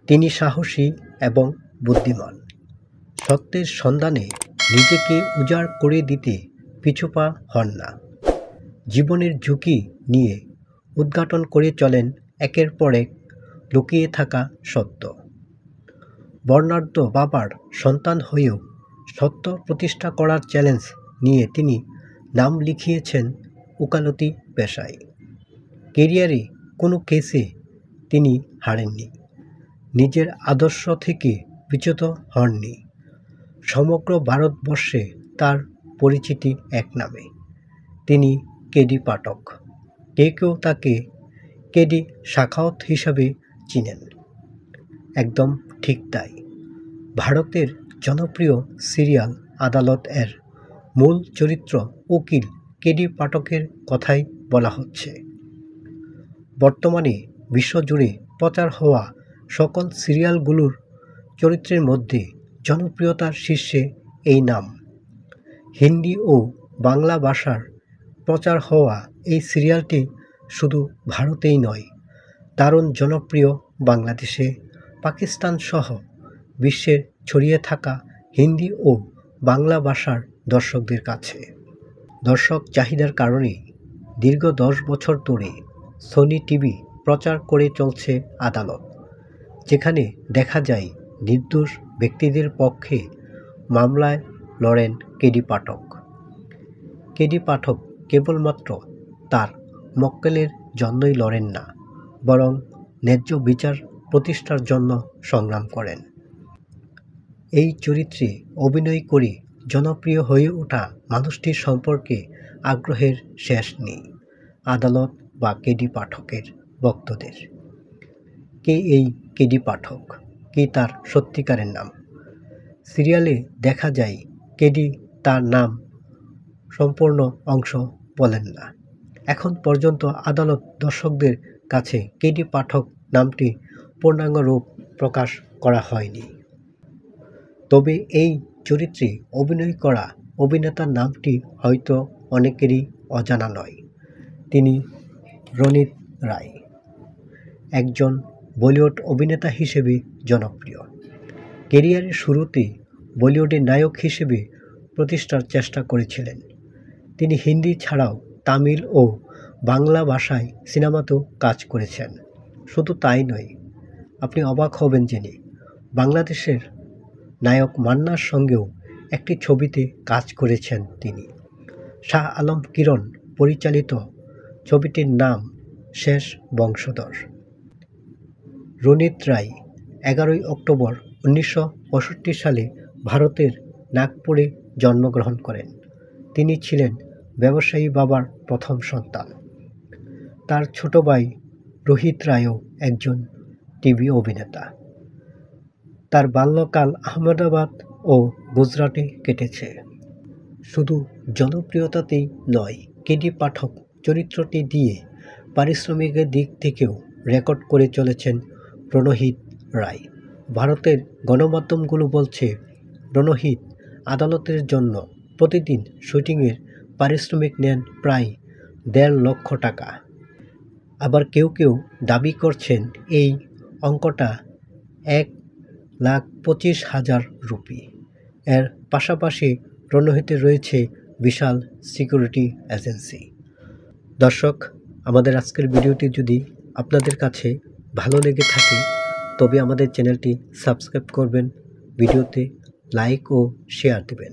তিনি সাহসী এবং বুদ্ধিমান, সত্যের সন্ধানে নিজেকে উজাড় করে দিতে পিছুপা হন না। জীবনের ঝুঁকি নিয়ে উদ্ঘাটন করে চলেন একের পর এক লুকিয়ে থাকা সত্য। বর্ণাঢ্য বাবার সন্তান হয়েও সত্য প্রতিষ্ঠা করার চ্যালেঞ্জ নিয়ে তিনি নাম লিখিয়েছেন ওকালতি পেশায়। কেরিয়ারে কোনো কেসে তিনি হারেননি, নিজের আদর্শ থেকে বিচ্যুত হননি। সমগ্র ভারতবর্ষে তার পরিচিতি এক নামে, তিনি কেডি পাঠক। কেউ কেউ তাকে কেডি শাখাওয়াত হিসাবে চিনেন। একদম ঠিক তাই। ভারতের জনপ্রিয় সিরিয়াল আদালত এর মূল চরিত্র উকিল কেডি পাঠকের কথাই বলা হচ্ছে। বর্তমানে বিশ্বজুড়ে প্রচার হওয়া সকল সিরিয়ালগুলোর চরিত্রের মধ্যে জনপ্রিয়তার শীর্ষে এই নাম। হিন্দি ও বাংলা ভাষার প্রচার হওয়া এই সিরিয়ালটি শুধু ভারতেই নয়, দারুণ জনপ্রিয় বাংলাদেশে, পাকিস্তান সহ বিশ্বের ছড়িয়ে থাকা হিন্দি ও বাংলা ভাষার দর্শকদের কাছে। দর্শক চাহিদার কারণেই দীর্ঘ 10 বছর ধরে সোনি টিভি প্রচার করে চলছে আদালত, যেখানে দেখা যায় নির্দোষ ব্যক্তিদের পক্ষে মামলায় লড়েন কেডি পাঠক। কেডি পাঠক কেবলমাত্র তার মক্কেলের জন্যই লড়েন না, বরং ন্যায্য বিচার প্রতিষ্ঠার জন্য সংগ্রাম করেন। এই চরিত্রে অভিনয় করে জনপ্রিয় হয়ে ওঠা মানুষটির সম্পর্কে আগ্রহের শেষ নেই আদালত বা কেডি পাঠকের ভক্তদের। কে এই কেডি পাঠক? কি তার সত্যিকারের নাম? সিরিয়ালে দেখা যায় কেডি তার নাম সম্পূর্ণ অংশ বলেন না। এখন পর্যন্ত আদালত দর্শকদের কাছে কেডি পাঠক নামটি পূর্ণাঙ্গ রূপ প্রকাশ করা হয়নি। তবে এই চরিত্রে অভিনয় করা অভিনেতার নামটি হয়তো অনেকেরই অজানা নয়। তিনি রণিত রায়, একজন বলিউড অভিনেতা হিসেবে জনপ্রিয়। কেরিয়ারের শুরুতে বলিউডের নায়ক হিসেবে প্রতিষ্ঠার চেষ্টা করেছিলেন। তিনি হিন্দি ছাড়াও তামিল ও বাংলা ভাষায় সিনেমাতেও কাজ করেছেন। শুধু তাই নয়, আপনি অবাক হবেন জেনে বাংলাদেশের নায়ক মান্নার সঙ্গেও একটি ছবিতে কাজ করেছেন তিনি। শাহ আলম কিরণ পরিচালিত ছবিটির নাম শেষ বংশধর। রণিত রায় 11 অক্টোবর 1965 সালে ভারতের নাগপুরে জন্মগ্রহণ করেন। তিনি ছিলেন ব্যবসায়ী বাবার প্রথম সন্তান। তার ছোট ভাই রোহিত রায়ও একজন টিভি অভিনেতা। তার বাল্যকাল আহমেদাবাদ ও গুজরাটে কেটেছে। শুধু জনপ্রিয়তাতেই নয়, কেডি পাঠক চরিত্রটি দিয়ে পারিশ্রমিকের দিক থেকেও রেকর্ড করে চলেছেন রণহিত রায়। ভারতের গণমাধ্যমগুলো বলছে, রণহিত আদালতের জন্য প্রতিদিন শুটিংয়ের পারিশ্রমিক নেন প্রায় 1.5 লক্ষ টাকা। আবার কেউ কেউ দাবি করছেন এই অঙ্কটা 1,25,000 রুপি। এর পাশাপাশি রণহিতের রয়েছে বিশাল সিকিউরিটি এজেন্সি। দর্শক, আমাদের আজকের ভিডিওটি যদি আপনাদের কাছে ভালো লেগে থাকে তবে আমাদের চ্যানেলটি সাবস্ক্রাইব করবেন, ভিডিওতে লাইক ও শেয়ার দেবেন।